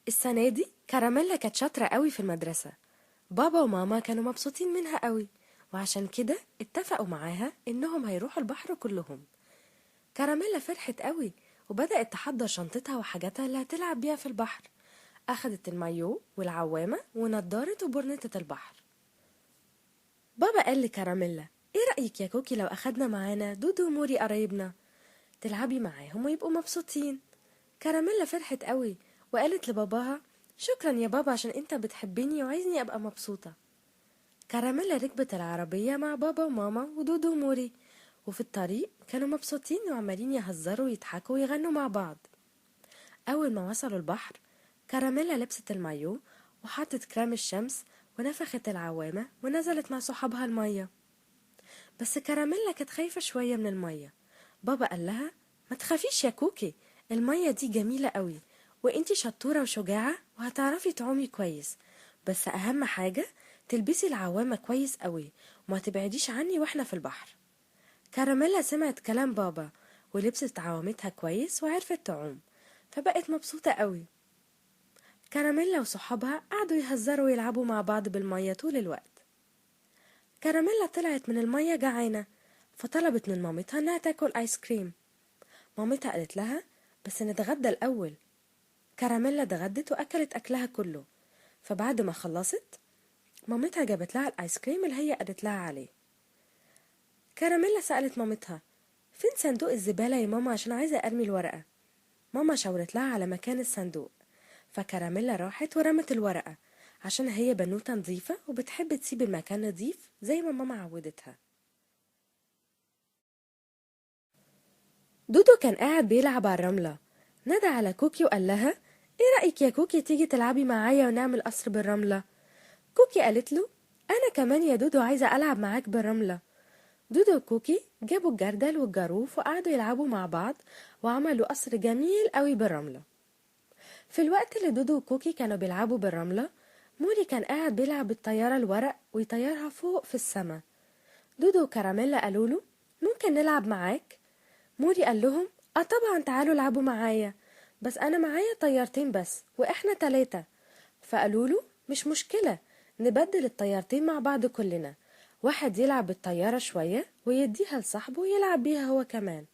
السنة دي كراميلا كانت شاطرة قوي في المدرسة. بابا وماما كانوا مبسوطين منها قوي، وعشان كده اتفقوا معاها انهم هيروحوا البحر كلهم. كراميلا فرحت قوي وبدأت تحضر شنطتها وحاجاتها اللي هتلعب بيها في البحر. أخدت المايو والعوامة ونضارة وبرنيطة البحر. بابا قال لكراميلا: ايه رأيك يا كوكي لو أخدنا معانا دودو وموري قرايبنا تلعبي معاهم ويبقوا مبسوطين؟ كراميلا فرحت قوي وقالت لباباها: شكرا يا بابا عشان انت بتحبني وعايزني ابقى مبسوطة. كراميلا ركبت العربية مع بابا وماما ودودو وموري، وفي الطريق كانوا مبسوطين وعمالين يهزروا ويضحكوا ويغنوا مع بعض. أول ما وصلوا البحر، كراميلا لبست المايو وحطت كريم الشمس ونفخت العوامة ونزلت مع صحابها المية. بس كراميلا كانت خايفة شوية من المية. بابا قال لها: ما تخافيش يا كوكي، المية دي جميلة قوي وانتي شطورة وشجاعة وهتعرفي تعومي كويس، بس أهم حاجة تلبسي العوامة كويس قوي وما تبعديش عني واحنا في البحر. كراميلا سمعت كلام بابا ولبست عوامتها كويس وعرفت تعوم، فبقت مبسوطة قوي. كراميلا وصحابها قعدوا يهزروا ويلعبوا مع بعض بالمية طول الوقت. كراميلا طلعت من المية جعانة، فطلبت من مامتها انها تاكل ايس كريم. مامتها قالت لها: بس نتغدى الأول. كراميلا اتغدت وأكلت أكلها كله، فبعد ما خلصت مامتها جابت لها الآيس كريم اللي هي قالت لها عليه. كراميلا سألت مامتها: فين صندوق الزبالة يا ماما عشان عايزة أرمي الورقة؟ ماما شاورت لها على مكان الصندوق، فكراميلا راحت ورمت الورقة عشان هي بنوتة نظيفة وبتحب تسيب المكان نظيف زي ما ماما عودتها. دودو كان قاعد بيلعب على الرملة، نادى على كوكي وقال لها: ايه رأيك يا كوكي تيجي تلعبي معايا ونعمل قصر بالرملة؟ كوكي قالت له: انا كمان يا دودو عايزة ألعب معاك بالرملة. دودو وكوكي جابوا الجردل والجاروف وقعدوا يلعبوا مع بعض وعملوا قصر جميل قوي بالرملة. في الوقت اللي دودو وكوكي كانوا بيلعبوا بالرملة، موري كان قاعد بيلعب بالطيارة الورق ويطيرها فوق في السما. دودو وكراميلا قالوا له: ممكن نلعب معاك؟ موري قال لهم: اه طبعا، تعالوا العبوا معايا، بس انا معايا طيارتين بس واحنا 3. فقالوا له: مش مشكلة، نبدل الطيارتين مع بعض كلنا، واحد يلعب بالطيارة شوية ويديها لصاحبه ويلعب بيها هو كمان.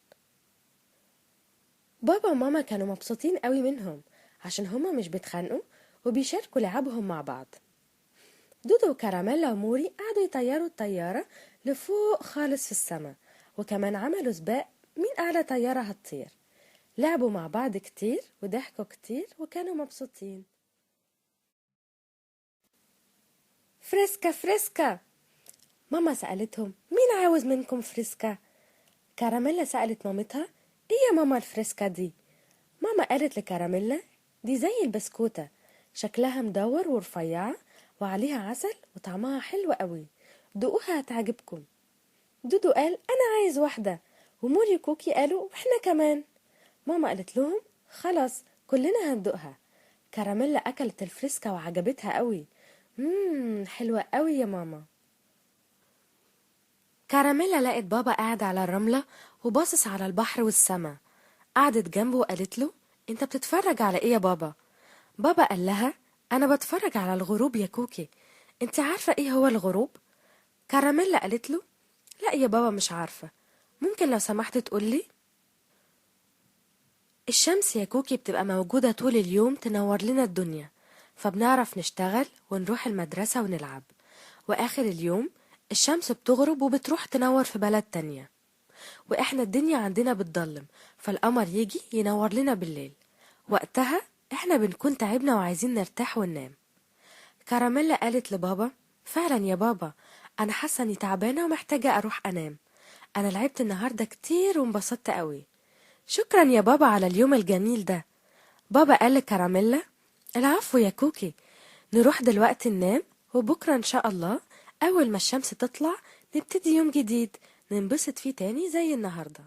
بابا وماما كانوا مبسوطين قوي منهم عشان هما مش بيتخانقوا وبيشاركوا لعبهم مع بعض. دودو وكراميلا وموري قعدوا يطيروا الطيارة لفوق خالص في السما، وكمان عملوا سباق مين أعلى طيارة هتطير. لعبوا مع بعض كتير وضحكوا كتير وكانوا مبسوطين. فريسكا فريسكا، ماما سألتهم: مين عاوز منكم فريسكا؟ كراميلا سألت مامتها: ايه يا ماما الفريسكا دي؟ ماما قالت لكراميلا: دي زي البسكوتة، شكلها مدور ورفيعة وعليها عسل وطعمها حلو قوي، دوقوها هتعجبكم. دودو قال: انا عايز واحدة، وموري وكوكي قالوا: واحنا كمان. ماما قالت لهم: خلاص كلنا هندوقها. كراميلا اكلت الفريسكا وعجبتها قوي. حلوة قوي يا ماما. كراميلا لقت بابا قاعد على الرملة وباصص على البحر والسما. قعدت جنبه وقالت له: انت بتتفرج على ايه يا بابا؟ بابا قال لها: انا بتفرج على الغروب يا كوكي، انت عارفة ايه هو الغروب؟ كراميلا قالت له: لا يا بابا مش عارفة، ممكن لو سمحت تقولي؟ الشمس يا كوكي بتبقى موجودة طول اليوم تنور لنا الدنيا، فبنعرف نشتغل ونروح المدرسة ونلعب، وآخر اليوم الشمس بتغرب وبتروح تنور في بلد تانية، وإحنا الدنيا عندنا بتضلم، فالقمر يجي ينور لنا بالليل، وقتها إحنا بنكون تعبنا وعايزين نرتاح وننام. كراميلا قالت لبابا: فعلا يا بابا، أنا حاسة إني تعبانة ومحتاجة أروح أنام، أنا لعبت النهاردة كتير وانبسطت قوي. شكرا يا بابا على اليوم الجميل ده. بابا قال لكراميلا: العفو يا كوكي، نروح دلوقتي ننام، وبكرة إن شاء الله أول ما الشمس تطلع نبتدي يوم جديد ننبسط فيه تاني زي النهاردة.